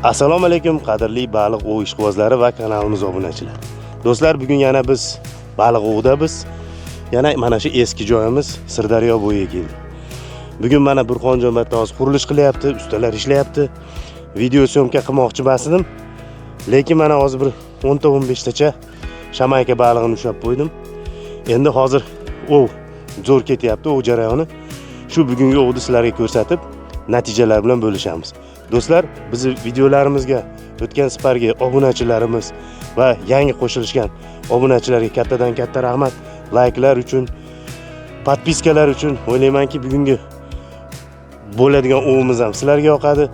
Assalomu alaykum qadrli baliq ov ishqibozlari va kanalimiz obunachilari. Do'stlar, bugun yana biz baliq ovida biz yana mana shu eski joyimiz Sirdaryo bo'yiga keldik. Bugun mana Burxonjon hozir qurilish qilyapti, ustalar ishlayapti. Video syomka qilmoqchi edim. Lekin mana hozir bir 10-15 tacha shamayka balig'ini ushlab qo'ydim. Endi hozir ov zo'r ketyapti, ov jarayoni. Shu bugungi ovni sizlarga ko'rsatib, natijalar bilan bo'lishamiz. Do'stlar, bizni videolarimizga o'tgan safargi obunachilarimiz va yangi qo'shilishgan obunachilarga kattadan katta rahmat. Like'lar uchun, podpiskalar uchun. O'ylaymanki, bugungi bo'ladigan ovimiz ham sizlarga yoqadi.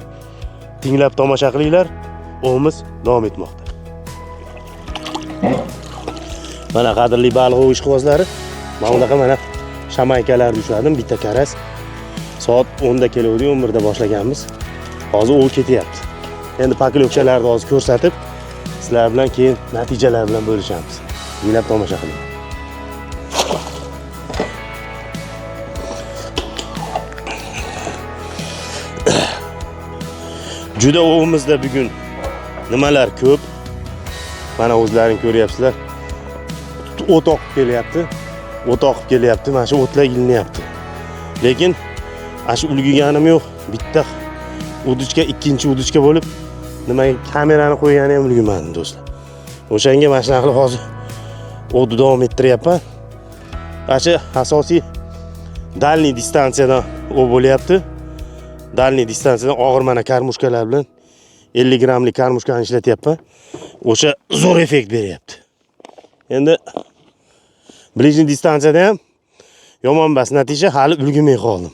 Tinglab tomosha qilinglar. Ovimiz davom etmoqda. Mana qadrli baliq ov ishqibozlari, mana bunaqa mana shamaykalarni ushladim, bitta karas. Soat 10 da keluvdi, 11 da boshlaganmiz. Hozir ov ketyapti. Endi paklovkalarni hozir ko'rsatib, sizlar bilan keyin natijalar bilan bo'lishamiz. Dinlab tomosha qiling. Juda ovimizda bugun nimalar ko'p. Mana o'zlaring ko'ryapsizlar. O't oqib kelyapti. O't oqib kelyapti. Mana shu o'tlar ilinyapti. Lekin ash ulgiganim yo'q. Bitta uduchka, ikkinchi uduchka bo'lib, nimaga kamerani qo'ygani ham ulgurmadim do'stlar. O'shanga mana shunaqa qilib hozir ovni davom ettiryapman. Acha asosiy dalniy distansiyadan ov bo'lyapti. Dalniy distansiyadan og'ir mana karmushkalar bilan 50 gramlik karmushkani ishlatyapman. O'sha zo'r effekt beryapti. Endi blижний distansiyada ham yomon emas, natija hali ulgurmay qoldim.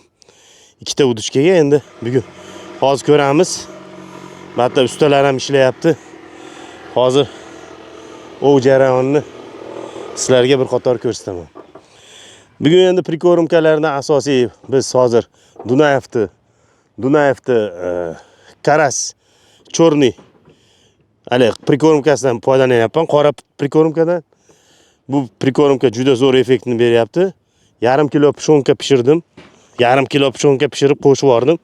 Ikkita uduchkaga endi bugun hozir ko'ramiz. Hatto ustalar ham ishlayapti. Hozir ov jarayonini sizlarga bir qator ko'rsataman. Bugun endi prikormkalardan asosiy biz hozir Dunayevni karas chorniy hali prikormkasidan foydalanyapman. Qora prikormkadan. Bu prikormka juda zo'r effektni beryapti. Yarim kilo pishonka pishirdim. Yarim kilo pishonka pishirib qo'shib yordim.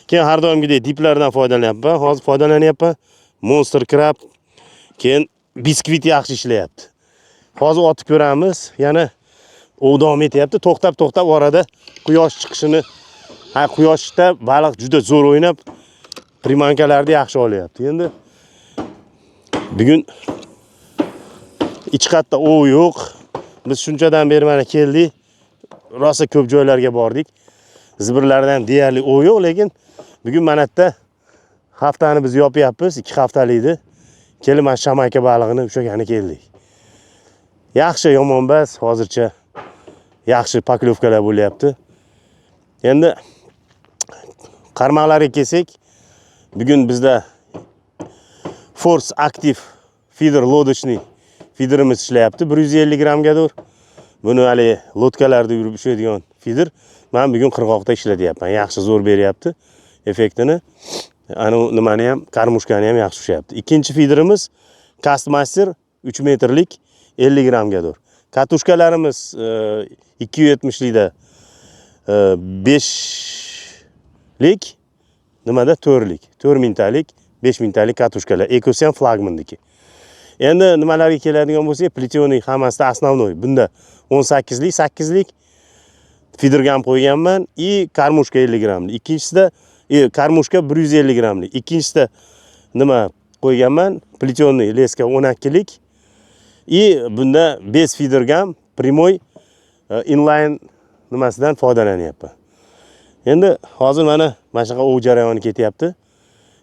Keyin har doimgidek diplardan foydalanyapman. Hozir foydalanyapman. Monster Crab. Keyin biskvit yaxshi ishlayapti. Hozir otib ko'ramiz. Yana ov davom etyapti. To'xtab orada quyosh chiqishini, quyoshda baliq juda zo'r o'ynab, primankalarni yaxshi olyapti. Endi bugun ichqatda ov yo'q. Biz shunchadan beri mana keldik. Rosa ko'p joylarga bordik. Zibirlarda ham deyarli ov yo'q, lekin bugun mana yerda haftani biz yopyapmiz, 2 haftalikni. Kelib mana shamayka balig'ini ushlagani keldik. Yaxshi, yomon emas, hozircha yaxshi paklovkalar bo'lyapti. Endi qarmoqlarga kelsak, bugun bizda Force Active feeder lodochniy feederimiz ishlayapti. 150 gramgadir. Buni hali lotkalarda yurib ishlaydigan feeder. Men bugun qirg'oqda ishlatyapman. Yaxshi zo'r beryapti effektini. Ana nimani ham, karmushkani ham yaxshi ushlayapti. Ikkinchi feederimiz Castmaster 3 metrlik 50 gramgadir. Katushkalarimiz 270 likda 5 lik, nimada 4 lik, 4 mingtalik, 5 mingtalik katushkalar. Ekosian flagmanniki. Endi nimalarga keladigan bo'lsa, plitoniy hammasida основной. Bunda 18 lik, 8 lik feedergam qo'yganman. Karmushka 50 gramlik. Ikkinchisida karmushka 150 gramlik. Ikkinchisida nima qo'yganman? Plitoniy leska 12 lik. Bunda base feedergam primoy inline nimasidan foydalanyapman. Endi hozir mana shunaqa ov jarayoni ketyapti.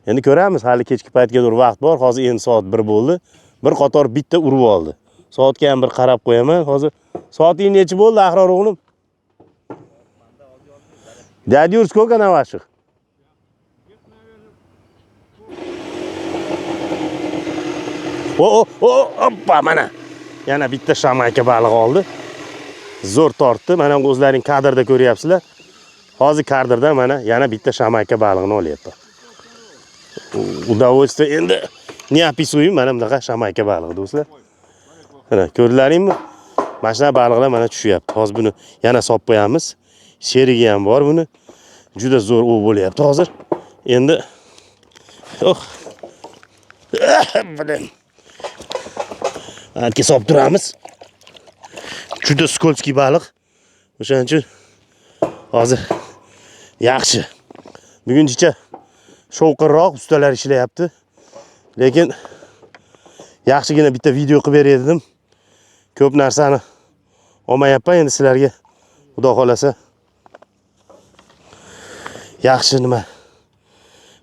Endi ko'ramiz, hali kechki paytga doğru vaqt bor. Hozir endi soat 1 bo'ldi. Bir qator bitta urib oldi. Soatga ham bir qarab qo'yaman. Hozir soating necha bo'ldi, Ahror o'g'lim? Дядюр, сколько на ваших? Oppa, mana. Yana bitta shamayka balig'i oldi. Zo'r tortdi. Mana o'zlaring kadrda ko'ryapsizlar. Hozir kadrda mana yana bitta shamayka balig'ini olyapman. Удовольствие endi ne описываем, mana bunaqa shamayka balig'i do'stlar. Mana ko'rdilaringmi? Mana shu baliqlar mana tushyapti. Hozir buni yana solib qo'yamiz. Sherigi ham bor buni. Juda zo'r ov bo'lyapti hozir. Endi Oh. Bilan. Arkga solib turamiz. Juda skolskiy baliq. O'shaning uchun hozir yaxshi. Buguncha shovqinroq ustalar ishlayapti. Lekin yaxshigina bitta video qilib beray dedim. Ko'p narsani olmayapman endi sizlarga. Xudo xolasa yaxshi nima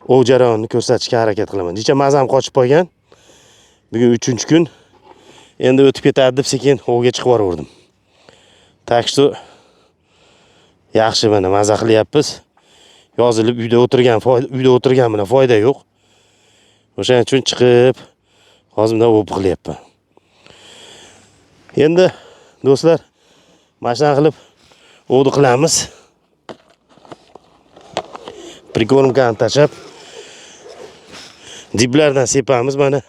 o jarayonni ko'rsatishga harakat qilaman. Necha mazam qochib qolgan. Bugun 3-kun. Endi o'tib ketadi deb sekin ovga chiqib yubordim. Так что yaxshi mana maza qilyapmiz. Yozilib uyda o'tirgan bilan foyda yo'q. O'shaning uchun chiqib hozirdan o'p qilyapman. Endi do'stlar, mana shunday qilib ovni qilamiz. Prikормkani tashab diblardan sepamiz mana.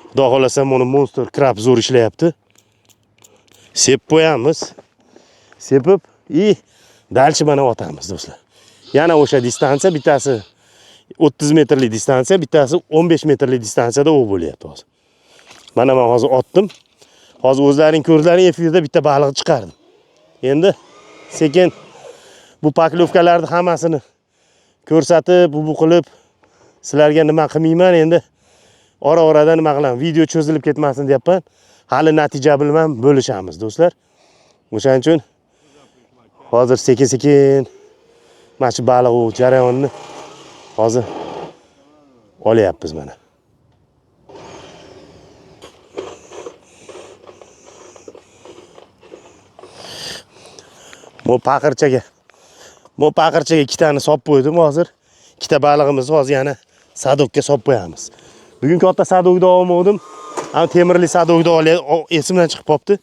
Xudo xolasa mana monster krab zo'r ishlayapti. Sepib qo'yamiz. Sepib dalchi mana otamiz do'stlar. Yana o'sha distansiya bittasi 30 metrlik distansiya, bittasi 15 metrlik distansiyada u bo'lyapti hozir. Mana men hozir otdim. Hozir o'zlaring ko'rdilaring, efirda bitta baliq chiqardim. Endi sekin bu paklovkalarni hammasini ko'rsatib, bu qilib sizlarga nima qilmayman endi. Ora-orada nima qilaman, video cho'zilib ketmasin deyapman. Hali natija bilmam, bo'lishamiz do'stlar. O'shaning uchun hozir sekin-sekin mana shu baliq jarayonni hozir olyapmiz mana. Bu paqirchaga ikkitani solib qo'ydim hozir. Ikkita balig'imizni hozir yana sadokka solib qo'yamiz. Bugun katta sadokda olmadim. Ana temirli sadokda esimdan chiqib qopti.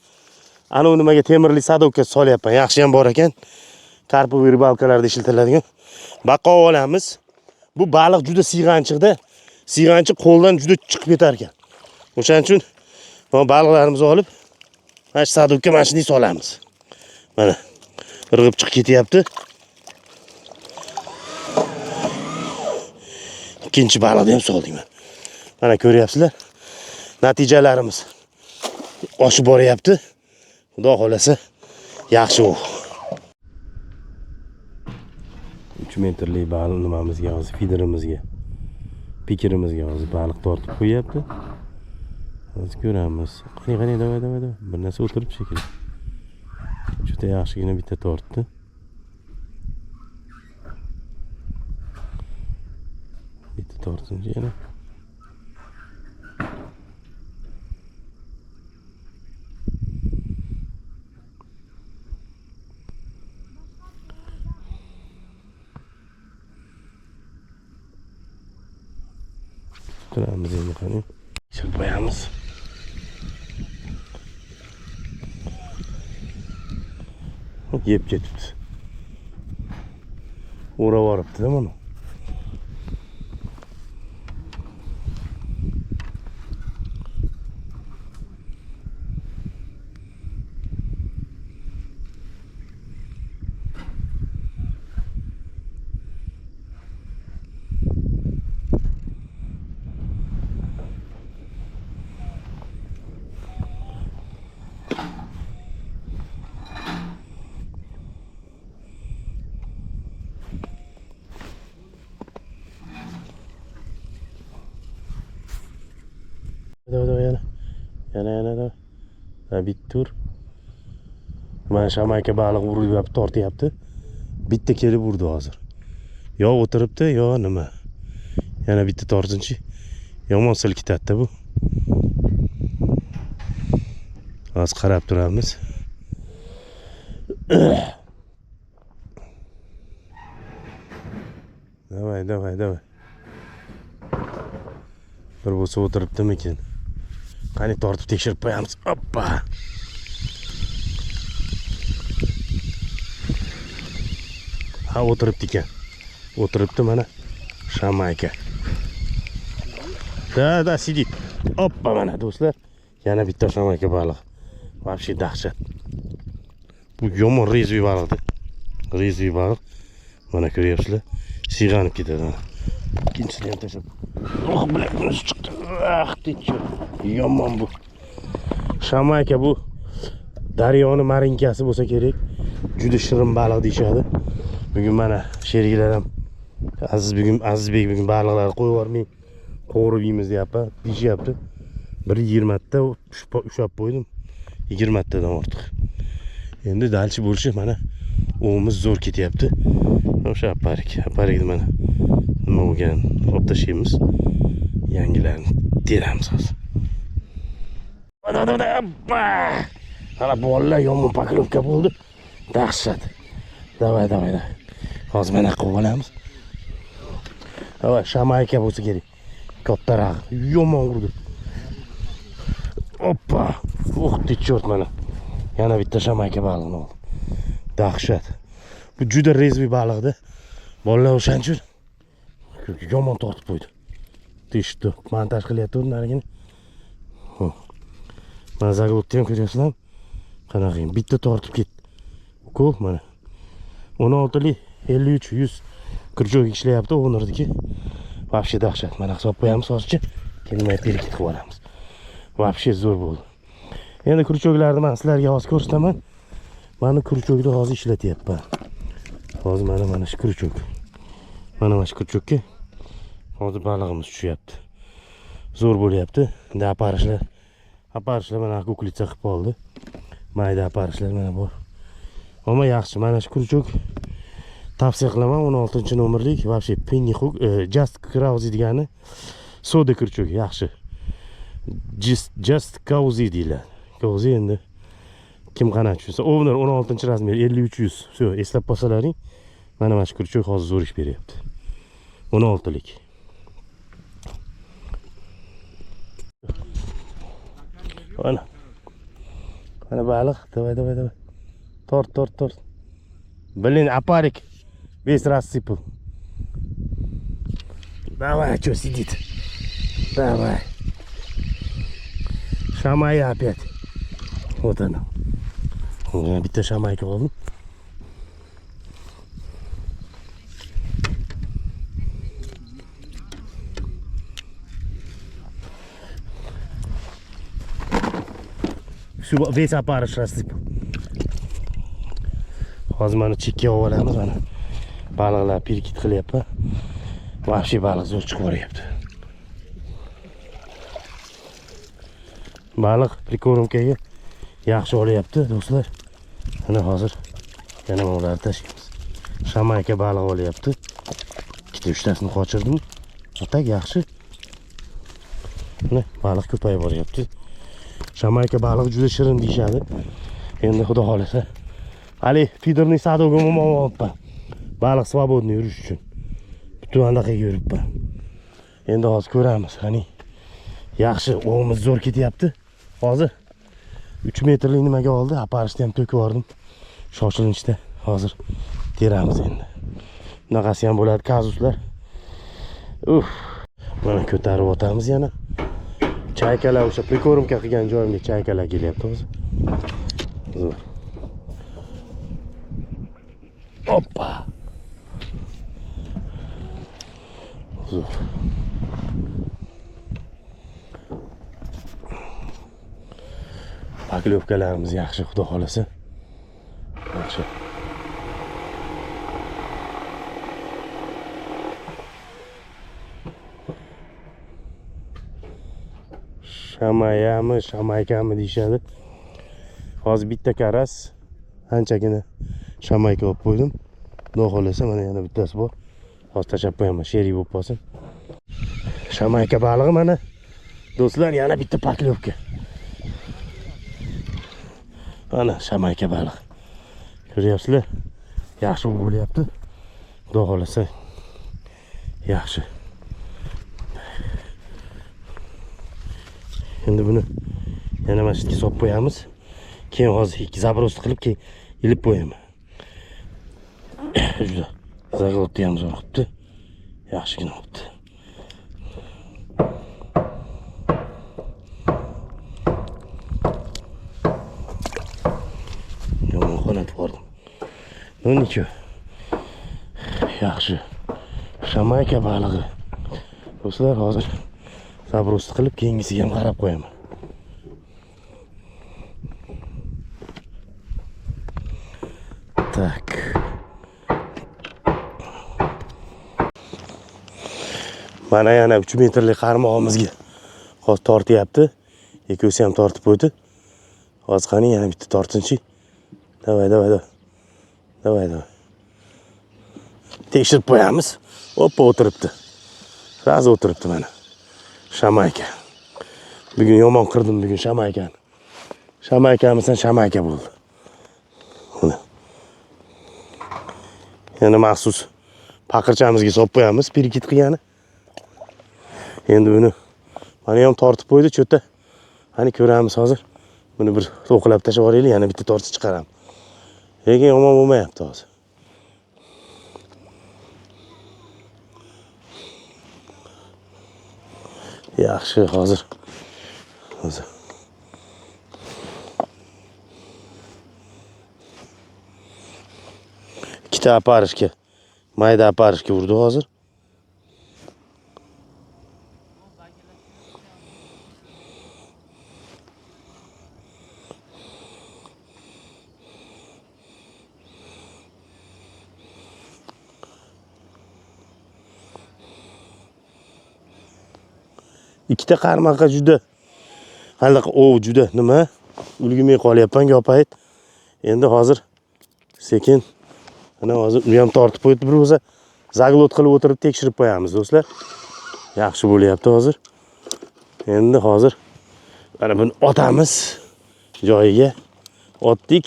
Ana nimaga temirli sadokka solyapman. Yaxshi ham bor ekan. Karpoviy ribalkalarda ishlatiladigan. Baqa olamiz. Bu baliq juda siyg'anchiqda. Siyg'anchiq qo'ldan juda chiqib ketar ekan. O'shaning uchun bu baliqlarimizni olib mana shu sadokka mana shuni solamiz. Mana irg'ib chiqib ketyapti. Ikkinchi baliqni ham soldim men. Mana ko'ryapsizlar. Natijalarimiz oshib boryapti. Xudo xolasa yaxshi u. 3 metrlik baliq nimamizga hozir fiderimizga, pikirimizga hozir baliq tortib qo'yapti. Hozir ko'ramiz. Qani, davay. Bir narsa o'tirib shekilli. Juda yaxshigina bitta tortdi. Bitta tortinchi yana. Turamiz endi qani. Ishib qo'yamiz. Yeb ketibdi. O'rab olibdi-da mana. Yana. Bitta tur. Mana shamayka baliq urib tortyapti. Bitta kelib urdi hozir. Yo o'tiribdi, yo nima. Yana bitta tortinchi. Yomon silkitadi bu. Hozir qarab turamiz. Davay. Bir bo'lsa o'tiribdimikin? Qani tortib tekshirib qo'yamiz. Hoppa. Ha, o'tiribdi ekan. O'tiribdi mana shamayka. Da, sидит. Hoppa mana do'stlar. Yana bitta shamayka baliq. Вообще dahshat. Bu yomon rezvi baliqdi. Rezvi baliq. Mana ko'ryapsizlar. Siyg'anib ketadi. İkincisini ham tashlab. Oh, bilan bunisi chiqdi. Ah, tinchi. Yomon bu. Shamayka bu daryoni marinkasi bo'lsa kerak. Juda shirin baliq deyshadi. Bugun mana sheriklar ham Azizbek bugun baliqlarni qo'yib yubormay qovurib yeymiz deyapti. 1.20 ta ushlab qo'ydim. 20 tadan ortiq. Endi dalchi bo'lishi mana o'g'imiz zo'r ketyapti. O'sha aparikni mana nima bo'lgan olib tashlaymiz. Yangilarni teramiz hozir. Mana bolalar yomon paklovka bo'ldi. Dahshat. Davay. Hozir mana qilib olamiz. Davay, shamayka bo'lsa kerak. Kattaroq, yomon urdi. Oppa! Tichort mana. Yana bitta shamayka baliqni oldim. Dahshat. Bu juda rezvi baliqda. Bolalar o'shancha yomon tortib qo'ydi. Teshdi. Montaj qilyapti narigini. Mana zaglotni ham ko'ryapsizlar. Qanaqa bitta tortib ketdi. Ko'p mana. 16lik 53 100 kurjok ishlayapti o'g'nirniki. Вообще dahshat. Mana hisob qo'yamiz hozircha. Kelmay perkit qilib olamiz. Вообще zo'r bo'ldi. Endi kurchoklarni men sizlarga hozir ko'rsataman. Mana kurchokni hozir ishlatyapman. Hozir mana shu kurchok. Mana shu kurchokka hozir balig'imiz tushyapti. Zo'r bo'lyapti. Endi aparishlar mana kuklitsa qilib qoldi. Mayda aparishlar mana bor. Ammo yaxshi. Mana shu kurchok tavsiya qilaman 16-nomerlik. Вообще penny hook, just krauzi degani soda kurchok yaxshi. Just Kauzi deyiladi. Kauzi endi kim qanaqa tushunsa, Ovner 16-razmer 5300. Все, eslab qolsalaring. Mana shu kurchok hozir zo'r ish beryapti. 16lik. Mana baliq, давай. Tort. Блин, апарик весь рассыпал. Давай, что сидит? Давай. Шамая опять. Вот она. Bitta shamayka oldim. Весь опарыш рассыпал. Hozir mana chekka olamiz mana. Baliqlar perkit qilyapman. Вообще baliq zo'r chiqib boryapti. Baliq prikorimkaga yaxshi olyapti do'stlar. Mana hozir yana ularni tashlaymiz. Shamayka baliq olyapti. Ikkita uchtasini qochirdim. Atak yaxshi. Mana baliq ko'payib boryapti. Shamayka baliq juda shirin deyshadi. Endi xudo xolasa Ali fiderni sadoga olibman. Baliq svobodniy yurish uchun. Butun anaqaga yuribman. Endi hozir ko'ramiz. Qani yaxshi o'g'imiz zo'r ketyapti. Hozir 3 metrlik nimaga oldi? Aparishni ham to'kib yubordim. Shoshilinchda hozir teramiz endi. Bunaqasi ham bo'ladi kazuslar. Mana ko'tarib o'tamiz yana. Chaykalar o'sha prikorimka qilgan joyimga chaykalar kelyapti hozir. Zo'r. Oppa. Zo'r. Paklovkalarimiz yaxshi, xudo xolasa. Yaxshi. Shamaykami deyshadi. Hozir bitta karas anchagina shamayka olib qo'ydim. Xudo xolasa mana yana bittasi bor. Hozir tashab qo'yaman, sherik bo'lib qolsin. Shamayka balig'i mana. Do'stlar, yana bitta paklovka. Mana shamayka baliq. Ko'ryapsizlar? Yaxshi bo'lyapti. Xudo xolasa yaxshi. Endi buni yana mana shu yerga solib qo'yamiz. Keyin hozir ikki zabrost qilib keyin ilib qo'yaman. Juda zaglotni ham zo'r qilibdi. Yaxshigina bo'ldi. Yomon qonatib bordim. Nechun? Yaxshi. Shamayka balig'i. Do'stlar, hozir sabrosti qilib keyingisiga ham qarab qo'yaman. Tak. Mana yana 3 metrlik qarmog'imizga hozir tortyapti. Ikkosi ham tortib qo'ydi. Hozir qani yana bitta tortinchi. Davay. Tekshirib qo'yamiz. Hoppa, o'tiribdi. Raz o'tiribdi mana. Shamayka. Bugun yomon qirdim bugun shamaykani. Shamaykamisan shamayka bo'ldi. Mana. Yana maxsus paqirchamizga solib qo'yamiz, pirkit qilgani. Endi buni mana ham tortib qo'ydi, cho'ta. Hani ko'ramiz hozir. Buni bir to'qilab tashlab yuboraylik, yana bitta tortib chiqaramiz. Lekin yomon bo'lmayapti hozir. Yaxshi, hozir. Ikkita aparishga, mayda aparishga urdi hozir. Ikkita qarmoqqa juda juda nima? Ulgimay qolyapman gapayt. Endi hozir sekin ana hozir u ham tortib qo'ydi bir o'zi. Zaglot qilib o'tirib tekshirib qo'yamiz do'stlar. Yaxshi bo'lyapti hozir. Endi hozir mana buni otamiz joyiga. Otdik.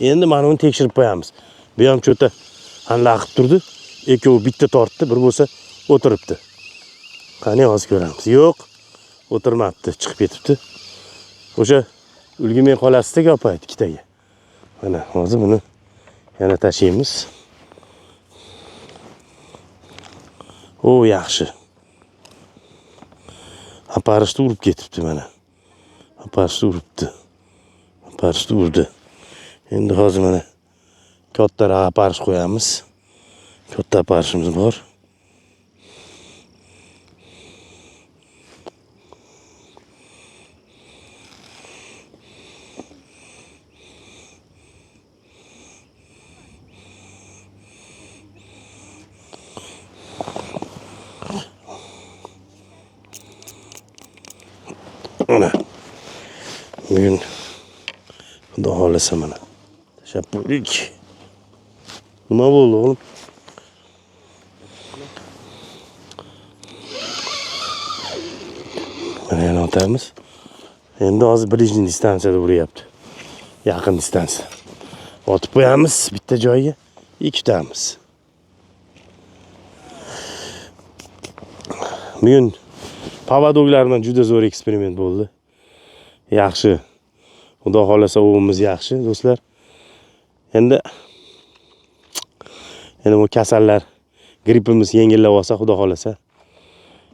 Endi mana buni tekshirib qo'yamiz. Bu ham cho'ta hanlaqib turdi. Ikkovi bitta tortdi, bir bo'lsa o'tiribdi. Qani hozir ko'ramiz. Yo'q, o'tirmabdi, chiqib ketibdi. O'sha ulgimay qolasizda gapayt ikkitaga. Mana hozir buni yana tashlaymiz. O, yaxshi. Aparishni urib ketibdi mana. Aparishni uribdi. Aparishni urdi. Endi hozir mana kattaroq aparish qo'yamiz. Katta aparishimiz bor. Mana. Bugün Xudo xolasa mana. Tashab qo'ydik. Nima bo'ldi oğlum? Mana yana o'tamiz. Endi hozir birinchi distansiyada uryapti. Yaqin distansiya. Otib qo'yamiz bitta joyga, ikkitamiz. Bugun pavadoklar bilan juda zo'r eksperiment bo'ldi. Yaxshi. Xudo xolasa o'g'imiz yaxshi, do'stlar. Endi bu kasallar, grippimiz yengillab olsa, Xudo xolasa,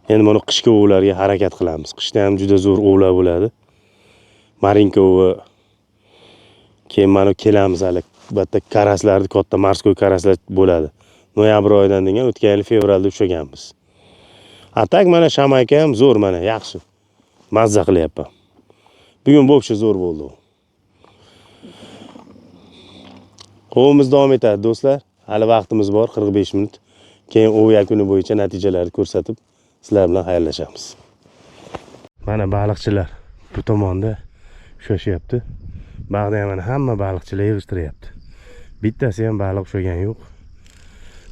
endi mana qishki o'vlarga harakat qilamiz. Qishda ham juda zo'r o'vlar bo'ladi. Marinka o'vi. Keyin mana kelamiz hali. Albatta karaslarni katta morskoy karaslar bo'ladi. Noyabr oyidan degan o'tgan yil fevralda ushlaganmiz. Atak mana shamayka ham zo'r mana, yaxshi. Mazza qilyapman. Bugun bo'pshi zo'r bo'ldi. O'vimiz davom etadi do'stlar. Hali vaqtimiz bor, 45 minut. Keyin o'v yakuni bo'yicha natijalarni ko'rsatib, sizlar bilan xayrlashamiz. Mana baliqchilar bu tomonda ushlashyapti. Bag'da ham mana hamma baliqchilar yig'ishtiryapti. Bittasi ham baliq ushlagan yo'q.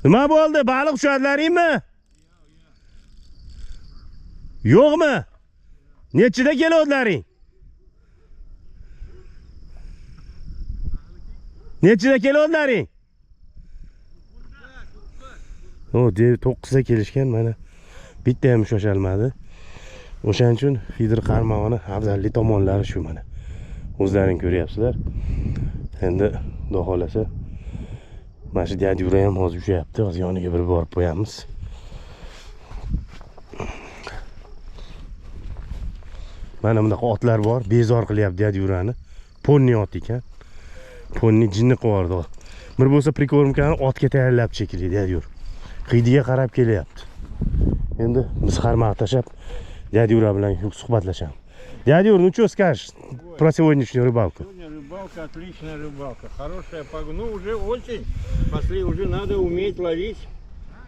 Nima bo'ldi? Baliq ushladlaringmi? Yo'qmi? Nechida kelayotlaring? Nechida kelayotlaring? O, 9da kelishgan mana. Bitta ham ushlasholmadi. O'shaning uchun feeder qarmog'ini afzallik tomonlari shu mana. O'zlaring ko'ryapsizlar. Endi Xudo xolasa mana shu Yura ham hozir ushlayapti. Hozir yoniga bir borib qo'yamiz. Mana bunaqa otlar bor, bezor qilyapti Yurani. Ponni ot ekan. Ponni jinni qiyordi. Bir bo'lsa prikormkani otga tayyorlab chekiladi Yur. hidiga qarab kelyapti. Endi biz qarmoq tashlab Dядя Юра bilan suhbatlashamiz. Дядя Юр, ну что скажешь про сегодняшнюю рыбалку? Сегодня рыбалка, отличная рыбалка, хорошая погода. Ну уже осень, пошли, уже надо уметь ловить.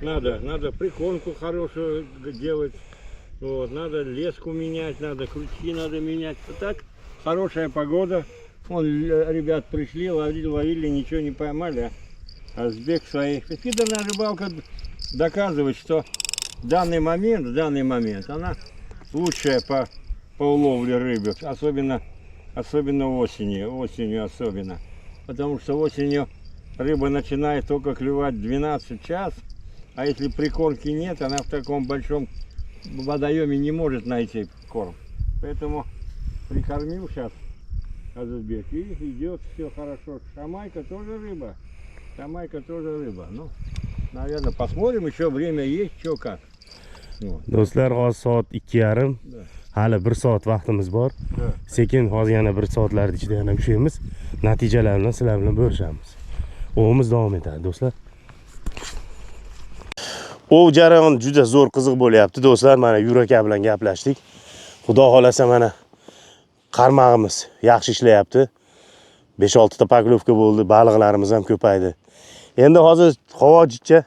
Надо прикормку хорошую делать. Вот, надо леску менять, надо крючки надо менять. А так, хорошая погода. Вон ребят пришли, ловили, ничего не поймали. А сбег своих. Фидерная рыбалка доказывает, что в данный момент она лучшая по уловле рыбы. Особенно осенью особенно. Потому что осенью рыба начинает только клевать 12 час. А если прикормки нет, она в таком большом водоеме не может найти корм. Поэтому прикормил сейчас Азизбек и идет все хорошо. Шамайка тоже рыба. Ну, наверное, посмотрим, еще время есть, что как. Do'stlar, hozir soat 2:30. Hali 1 soat vaqtimiz bor. Sekin hozir yana 1 soatlar ichida yana ushlaymiz. Natijalarni sizlar bilan bo'lishamiz. O'yimiz davom etadi, do'stlar. Ov jarayon juda zo'r qiziq bo'lyapti, do'stlar. Mana Yuraka bilan gaplashdik. Xudo xolasa mana qarmog'imiz yaxshi ishlayapti. 5-6 ta poklovka bo'ldi, baliqlarimiz ham ko'paydi. Endi hozir havo jicha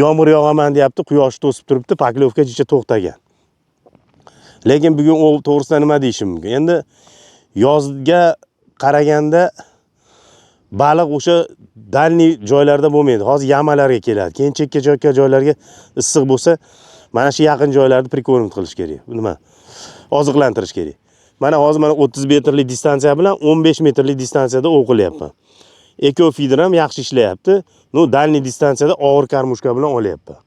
yomg'ir yog'aman deyapti, quyosh to'sib turibdi, poklovka jicha to'xtagan. Lekin bugun ov to'g'risida nima deyishim mumkin? Endi yozga qaraganda baliq o'sha dalniy joylarda bo'lmaydi. Hozir yamalarga keladi. Keyin chekka joylarga issiq bo'lsa, mana shu yaqin joylarda prikorm qilish kerak. Nima? Oziqlantirish kerak. Mana hozir 30 metrlik distansiya bilan 15 metrlik distansiyada ov qilyapman. Eko feeder ham yaxshi ishlayapti. No, dalniy distansiyada og'ir karmushka bilan olyapman.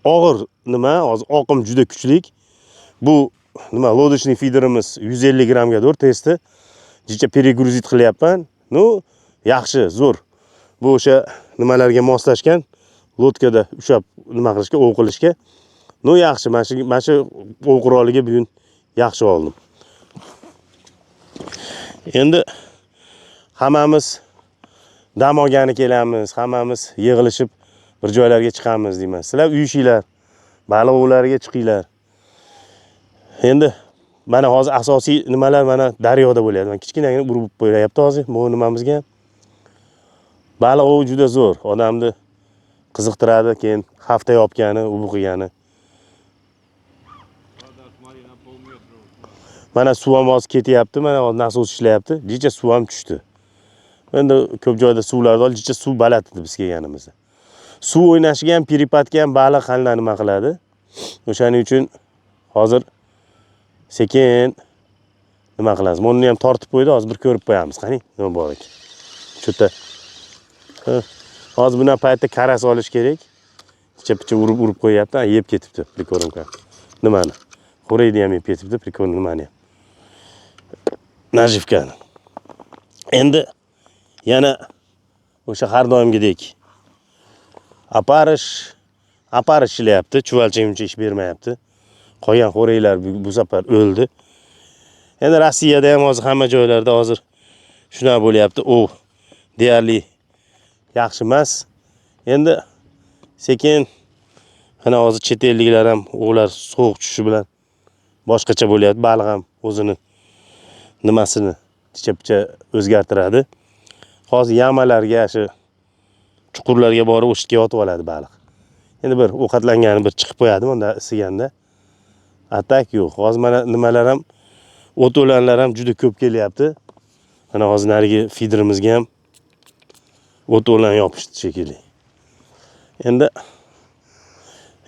Og'ir nima? Hozir oqim juda kuchli. Bu nima? Lodishli feederimiz 150 grammgadir testi. Jicha перегрузить qilyapman. No, yaxshi, zo'r. Bu o'sha nimalarga moslashgan lodkada ushab nima qilishga, ov qilishga. No, yaxshi. Mana shu ov quroliga bugun yaxshi oldim. Endi hammamiz dam olgani kelamiz, hammamiz yig'ilishib bir joylarga chiqamiz deyman. Sizlar uyishinglar, baliq ovlariga chiqinglar. Endi mana hozir asosiy nimalar mana daryoda bo'lyapti. Men kichkinagina urib qo'yayapti hozir bu nimamizga. Baliq ovi juda zo'r, odamni qiziqtiradi, keyin hafta yopgani, u qilgani. Mana suv ham hozir ketyapti, mana hozir nasos ishlayapti. Jicha suv ham tushdi. Endi ko'p joyda suvlarda jicha suv baland edi biz kelganimizda. Suv o'ynashiga ham, peripatga ham baliq qanday nima qiladi. O'shaning uchun hozir sekin nima qilamiz? Buni ham tortib qo'ydi, hozir bir ko'rib qo'yamiz. Qani, nima bor ekan. Cho'ta. Hozir bundan paytda karas olish kerak. Picha urib qo'yapti, yeb ketibdi prikoromka. Nimani? Xo'raydi ham yeb ketibdi prikorni nimani ham. Najivkani. Endi yana o'sha har doimgidek aparish ishlayapti, chuvalchimcha ish bermayapti. Qolgan xo'raylar bu safar o'ldi. Endi Rossiyada ham hozir hamma joylarda hozir shunaqa bo'lyapti. Deyarli yaxshi emas. Endi sekin mana hozir chet elliklar ham o'g'lar sovuq tushishi bilan boshqacha bo'lyapti. Baliq ham o'zini nimasini picha o'zgartiradi. Hozir yamalarga, shu chuqurlarga borib o'shitga yotib oladi baliq. Endi bir ovqatlangani bir chiqib qo'yadi unda isiganda. Atak yo'q. Hozir mana nimalar ham o't o'lanlar ham juda ko'p kelyapti. Mana hozir narigi feederimizga ham o't o'lan yopishdi shekilli. Endi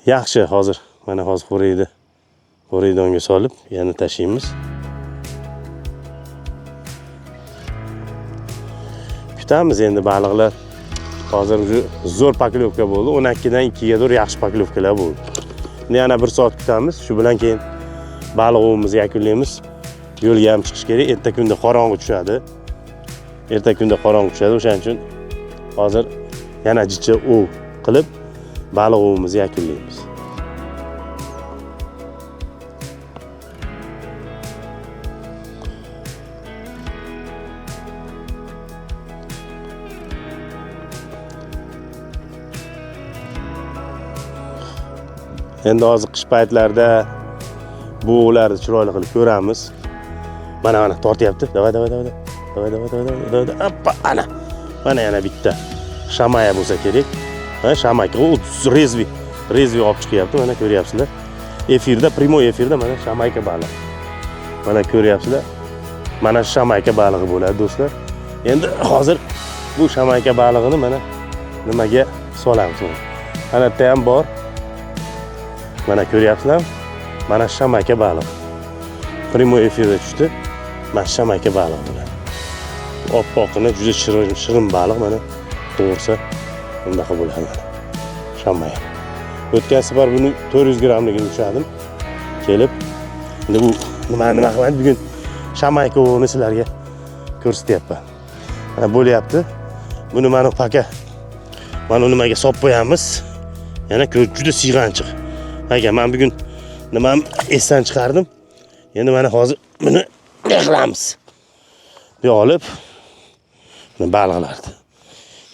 yaxshi hozir mana hozir xo'raydonga solib yana tashlaymiz. Kutamiz endi baliqlar. Hozir zo'r poklovka bo'ldi. 12 dan 2 ga doğru yaxshi poklovkalar bo'ldi. Endi yana 1 soat kutamiz. Shu bilan keyin baliq ovimizni yakunlaymiz. Yo'lga ham chiqish kerak. Erta kunda qorong'i tushadi. O'shaning uchun hozir yana jicha ov qilib baliq ovimizni yakunlaymiz. Endi hozir qish paytlarida bu ovlarni chiroyli qilib ko'ramiz. Mana tortyapti. Davay. Appa, ana. Mana yana bitta shamaya bo'lsa kerak. Ha, shamaka u rezvi olib chiqyapti. Mana ko'ryapsizlar. Efirda, primoy efirda mana shamayka baliq. Mana ko'ryapsizlar. Mana shamayka balig'i bo'ladi do'stlar. Endi hozir bu shamayka balig'ini mana nimaga solamiz. Mana yerda ham bor. Mana ko'ryapsizlar. Mana shamayka baliq. Primoy efirda tushdi. Mana shamayka baliq bo'ladi. Oppoqini juda shirin baliq mana to'g'risi bunaqa bo'ladi mana. Shamaya. O'tgan safar buni 400 grammligini ushladim. Kelib, endi bu nima qilaman bugun shamayka ovini sizlarga ko'rsatyapman. Mana bo'lyapti. Buni mana paka mana nimaga solib qo'yamiz. Yana juda siyg'anchiq. Aka, men bugun nima esdan chiqardim. Endi mana hozir buni qilamiz. Bu olib baliqlarni.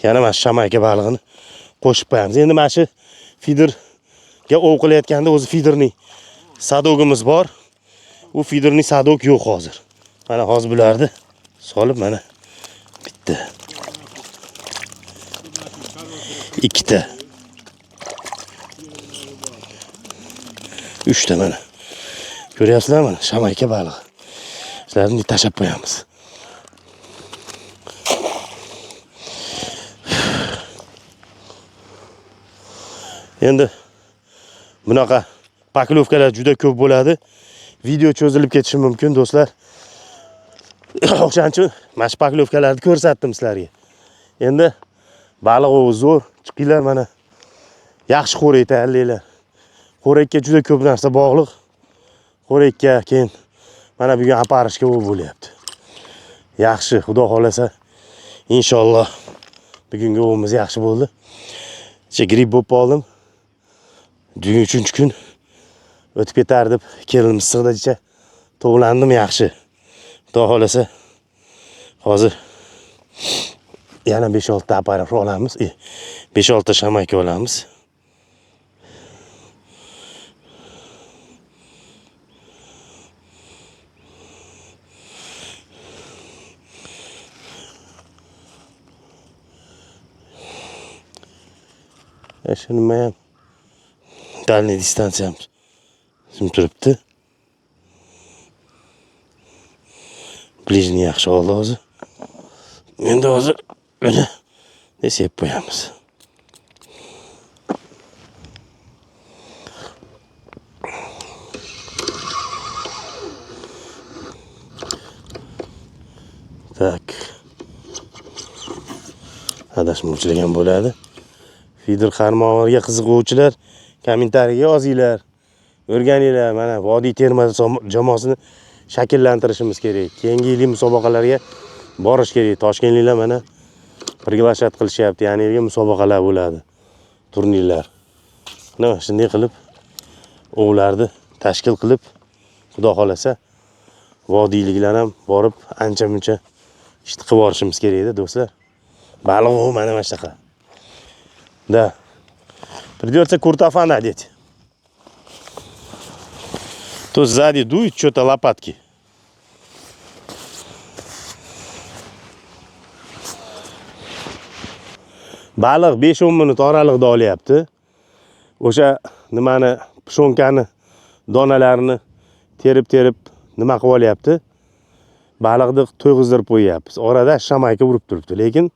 Yana mana shamayka balig'ini qo'shib qo'yamiz. Endi mana shu feederga ov qilayotganda o'zi feederning sadogimiz bor. U feederning sadog yo'q hozir. Mana hozir bularni solib mana bitta. Ikkita. 3 ta mana. Ko'ryapsizlar mana shamayka balig'i. Sizlarni tashab qo'yamiz. Endi bunaqa paklovkalar juda ko'p bo'ladi. Video cho'zilib ketishi mumkin do'stlar. O'shaning uchun mana shu paklovkalarni ko'rsatdim sizlarga. Endi baliq ovi zo'r, chiqinglar mana. Yaxshi xo'rak tayyorlaylar. Xo'rakka juda ko'p narsa bog'liq. Xo'rakka keyin mana bugun aparishga bo'lyapti. Yaxshi, xudo xolasa inshaalloh bugungi ovimiz yaxshi bo'ldi. Gripp bo'lib qoldim. Bugun 3-kun o'tib ketar deb keldim Issiqdacha tovlandim yaxshi. Xudo xolasa hozir yana 5-6 ta aparat olamiz. 5-6 ta shamayka olamiz. Shuni nima ham dальний distansiyam turibdi. Ближний yaxshi oldi hozir. Endi hozir buni nesep qo'yamiz. Tak. Adashmovchilar bo'ladi. Feeder qarmog'iga qiziquvchilar kommentariyaga yozinglar. O'rganinglar. Mana Vodiy terma jamoasini shakllantirishimiz kerak. Keyingi yilgi musobaqalarga borish kerak. Toshkentliklar mana priglashad qilishyapti. Ya'ni yilga musobaqalar bo'ladi. Turnirlar. Nima shunday qilib ovlarni tashkil qilib, xudo xolasa vodiyliklar ham borib ancha-muncha ishni qilib borishimiz kerak-da do'stlar. Baliq mana mana shunaqa. Да. Придется куртофан одеть. То сзади дует что-то лопатки. Baliq 5-10 minut oraliqda olyapti. O'sha nimani pishonkaning donalarini terib nima qilib olyapti. Baliqni to'yg'izdirib qo'yapmiz. Orada shamayka urib turibdi, lekin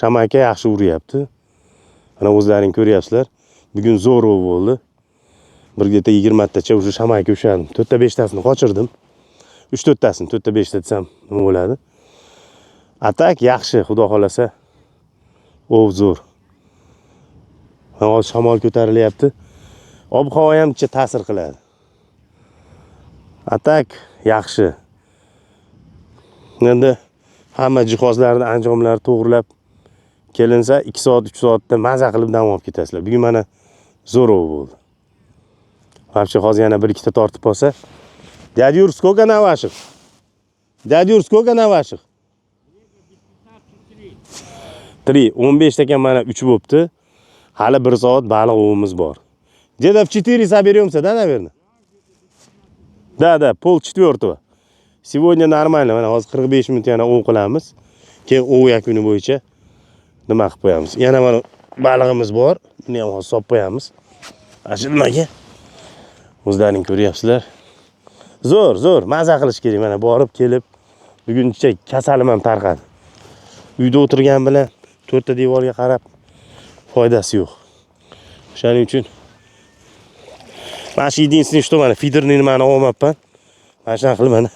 shamayka yaxshi uryapti. Mana o'zlaring ko'ryapsizlar. Bugun zo'r bo'ldi. Bir geta 20 tacha o'sha shamayka ushladim. 4 ta 5 tasini qochirdim. 3-4 tasini, 4 ta 5 ta desam nima bo'ladi? Atak yaxshi, xudo xolasa. Zo'r. Hozir shamol ko'tarilyapti. Ob-havo ham ta'sir qiladi. Atak yaxshi. Endi hamma jihozlarni, anjomlarni to'g'rilab kelinsa 2 soat, 3 soatda maza qilib dam olib ketasizlar. Bugun mana zo'r bo'ldi. Вообще hozir yana 1-2 ta tortib olsa. Dad Yur, сколько на ваших? Dad Yur, сколько на ваших? 3. 15 ekan mana 3 bo'pti. Hali 1 soat baliq ovimiz bor. Где-то в 4 соберемся, да, наверное? Да, пол-четвертого. Сегодня нормально. Mana hozir 45 minut yana ov qilamiz. Keyin ov yakuni bo'yicha nima qilib qo'yamiz. Yana mana balig'imiz bor. Buni ham hozir solib qo'yamiz. Mana shu nimaga? O'zlaring ko'ryapsizlar. Zo'r, maza qilish kerak. Mana borib kelib buguncha kasalim ham tarqadi. Uyda o'tirgan bilan to'rtta devorga qarab foydasi yo'q. Shuning uchun mana shu единственное, что mana feederni nimani olmabman. Mana shunaqa qilib mana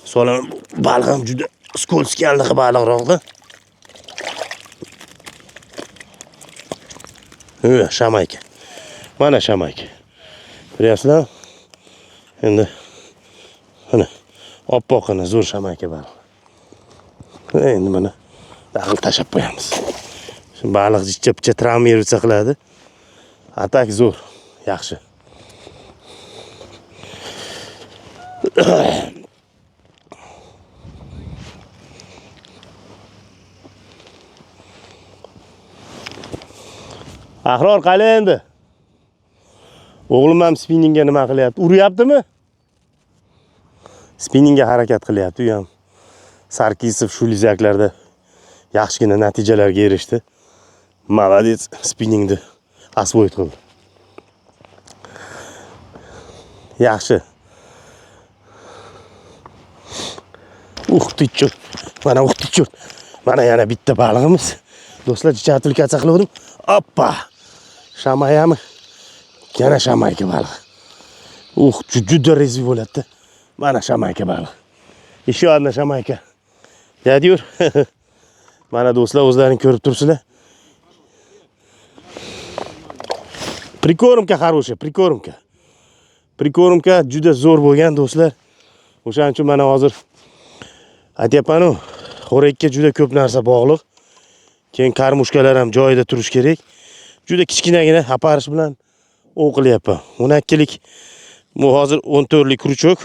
solaman. Baliq ham juda skользкий baliqroqda. Shamayka. Mana shamayka. Ko'ryapsizlar? Endi mana oppoqina zo'r shamayka baliq. Endi mana dag'il tashab qo'yamiz. Shu baliq jichcha travma yersa qiladi. Atak zo'r, yaxshi. Ahror qalay endi? O'g'lim ham spinningga nima qilyapti? Uryaptimi? Spinningga harakat qilyapti. U ham Sarkisov shu lizaklarda yaxshigina natijalarga erishdi. Молодец, spinningni освоить qildi. Yaxshi. Tichur. Mana tichur. Mana yana bitta balig'imiz. Do'stlar, jichatilkacha qildim. Oppa. Shamayami? Yana shamayka baliq. Juda rezvi bo'ladi. Mana shamayka baliq. Еще одна shamayka. Yadyur. Mana do'stlar, o'zlaring ko'rib turibsizlar. Prikормка хорошая, prikормка. Prikормka juda zo'r bo'lgan do'stlar. O'shaning uchun mana hozir aytayapman-ku, xo'rakka juda ko'p narsa bog'liq. Keyin karmushkalar ham joyida turish kerak. Juda kichkinagina aparish bilan ov qilyapman. 12 lik bu hozir 14 lik kruchok.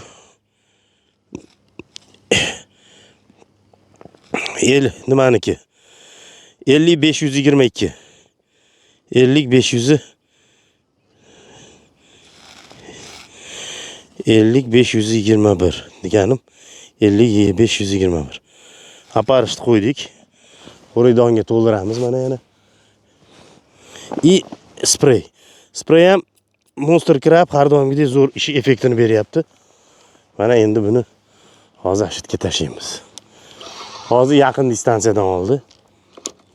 Nimaniki? 50 522. 50 500 50 521 deganim 50 521. Aparishni qo'ydik. Xo'ridonga to'ldiramiz mana yana. И spray. Spray ham Monster Crab har doimgidek zo'r ishi effektini beryapti. Mana endi buni hozir ashitga tashlaymiz. Hozir yaqin distansiyadan oldi.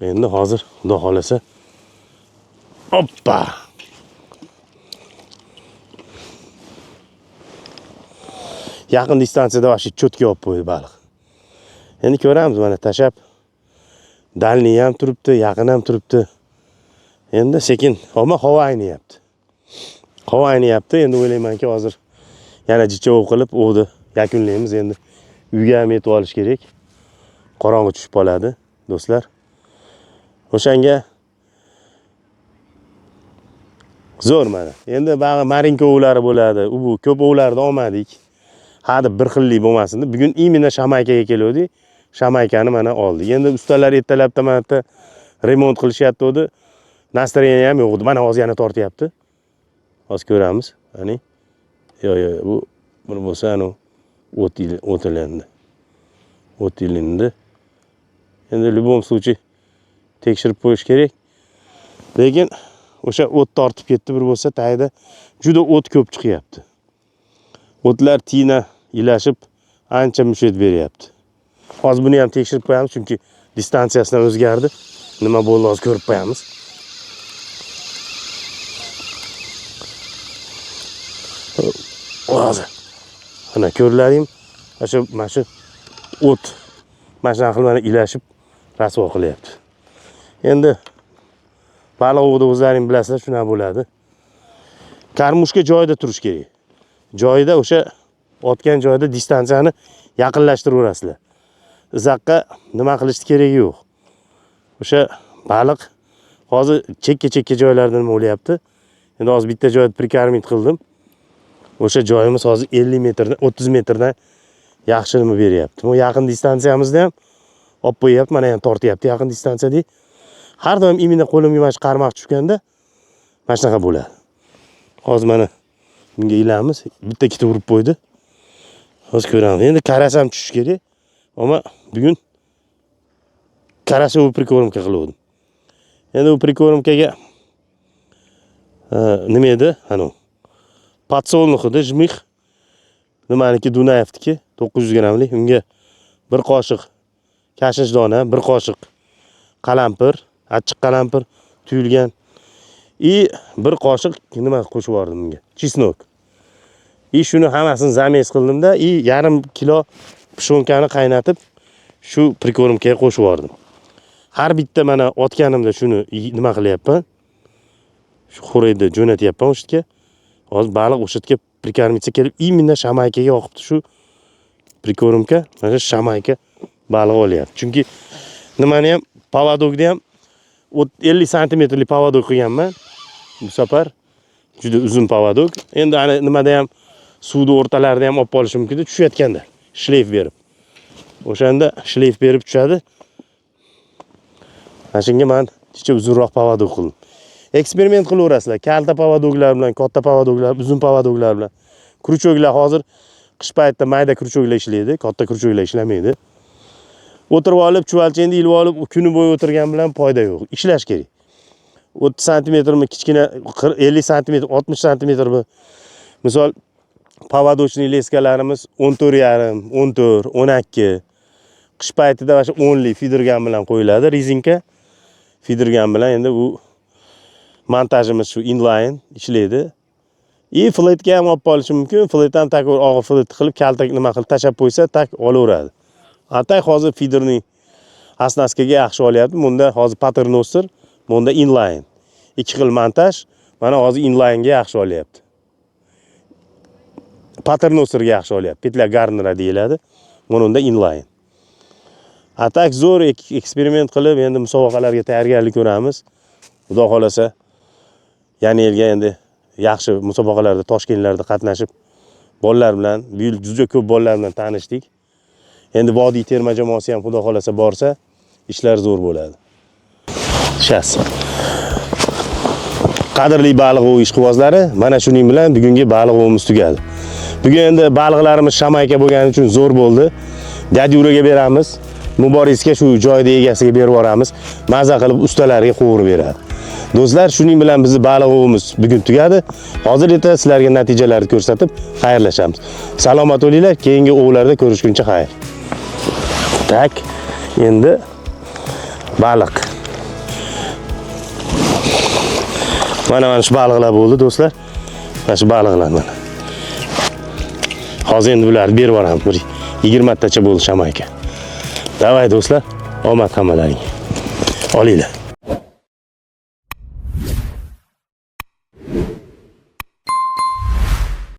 Endi hozir xudo xolasa. Oppa. Yaqin distansiyada vashi cho'tga olib qo'ydi baliq. Endi ko'ramiz mana tashab. Dalniy ham turibdi, yaqin ham turibdi. Endi sekin, ammo havo ayniyapti. Havo ayniyapti. Endi o'ylaymanki hozir yana jicha ov qilib ovni yakunlaymiz. Endi uyga ham yetib olish kerak. Qorong'i tushib qoladi, do'stlar. O'shanga zo'r mana. Endi marinka ovlari bo'ladi. U ko'p ovlarni olmadik. Hadi bir xillik bo'lmasin deb bugun imенно shamaykaga keldik. Shamaykani mana oldik. Endi ustalar ertalabda mana remont qilishyapti edi. Настроение ham yo'q edi. Mana hozir yana tortyapti. Hozir ko'ramiz. Qani. Yo'q, bu bir bo'lsa anu o'tilandi. O'tilindi. Endi любом случае tekshirib qo'yish kerak. Lekin o'sha o't tortib ketdi bir bo'lsa, tagida juda o't ko'p chiqyapti. O'tlar tina ilashib ancha mushet beryapti. Hozir buni ham tekshirib qo'yamiz, chunki distansiyasidan o'zgardi. Nima bo'ldi hozir ko'rib qo'yamiz. Hozir. Mana ko'rlaring, mana shu o't mashina qilmani ilashib rasvo qilyapti. Endi baliq ovida o'zlaring bilasizlar, shuna bo'ladi. Karmushka joyida turish kerak. Joyida o'sha otgan joyda distansiyani yaqinlashtiraverasizlar. Izoqqa nima qilish keragi yo'q. O'sha baliq hozir chekka joylarda nima bo'lyapti? Endi hozir bitta joyda prikarmit qildim. O'sha joyimiz hozir 50 metrdan 30 metrdan yaxshi nima beryapti. Bu yaqin distansiyamizda ham olib qo'yapti, mana ham tortyapti yaqin distansiyada. Har doim imina qo'limga mana qarmoq tushganda mana shunaqa bo'ladi. Hozir mana bunga ilamiz. Bitta ikkita urib qo'ydi. Hozir ko'ramiz. Endi qarasam tushish kerak. Ammo bugun qarashuv prikorimka qildim. Endi u prikorimkaga nima edi? Ana podsolnuxida jmix nimaniki Dunayevniki 900 grammlik. Unga bir qoshiq kashinch dona, bir qoshiq qalampir, achchiq qalampir tuyulgan bir qoshiq nima qo'shib yubordim bunga? Chesnok. Shuni hammasini zamez qildimda, yarim kilo pishvonkani qaynatib shu prikorimkaga qo'shib yubordim. Har bitta mana otganimda shuni nima qilyapman? Shu xo'rayda jo'natyapman o'shitga. Hozir baliq o'shitga prikarmitsa kelib, imенно shamaykaga oqibdi shu prikorimka. Mana shu shamayka baliq olyapti. Chunki nimani ham povadokda ham 50 santimetrlik povadok qilganman. Bu safar juda uzun povadok. Endi ana nimada ham suvni o'rtalarida ham olib qolish mumkin, tushayotganda shleyf berib. O'shanda shleyf berib tushadi. Mana shunga men kecha uzunroq povadok qildim. Eksperiment qilaverasizlar. Kalta povadoklar bilan, katta povadoklar, uzun povadoklar bilan. Kruchoklar hozir qish paytida mayda kruchoklar ishlaydi, katta kruchoklar ishlamaydi. O'tirib olib, chuvalchangni ilib olib, kuni bo'yi o'tirgan bilan foyda yo'q. Ishlash kerak. 30 santimetrmi, kichkina 50 santimetr, 60 santimetrmi. Misol povadochniy leskalarimiz 14,5, 14, 12. Qish paytida o'sha 10lik fidergan bilan qo'yiladi, rezinka. Fidergan bilan endi bu montajimiz shu inline ishlaydi. Fletga ham olib qolish mumkin. Flet ham tak og'ir flet qilib, kaltak nima qilib tashab qo'ysa, tak olaveradi. Atay hozir fiderning asnaskaga yaxshi olyapti. Bunda hozir paternoster, bunda inline. Ikki xil montaj. Mana hozir inline'ga yaxshi olyapti. Paternosterga yaxshi olyapti. Petla garnera deyiladi. Bunda inline. Atak zo'r eksperiment qilib, endi musobaqalarga tayyorgarlik ko'ramiz. Xudo xolasa, yana yilga endi yaxshi musobaqalarda, Toshkentlarda qatnashib, bolalar bilan, bu yil juda ko'p bolalar bilan tanishdik. Endi vodiy terma jamoasi ham xudo xolasa borsa, ishlar zo'r bo'ladi. Shas. Qadrli baliq ov ishqibozlari, mana shuning bilan bugungi baliq ovimiz tugadi. Bugun endi baliqlarimiz shamayka bo'lgani uchun zo'r bo'ldi. Dadyuraga beramiz. Muborisga shu joyda egasiga berib yuboramiz. Maza qilib ustalarga qovurib beradi. Do'stlar, shuning bilan bizning baliq ovimiz bugun tugadi. Hozir esa sizlarga natijalarni ko'rsatib, xayrlashamiz. Salomat bo'linglar, keyingi ovlarda ko'rishguncha xayr. Tak, endi baliq. Mana shu baliqlar bo'ldi, do'stlar. Mana shu baliqlar mana. Hozir endi bularni berib yuboramiz. 20 tacha bo'ldi shamayka. Davay do'stlar, omad hammalaringga. Olinglar.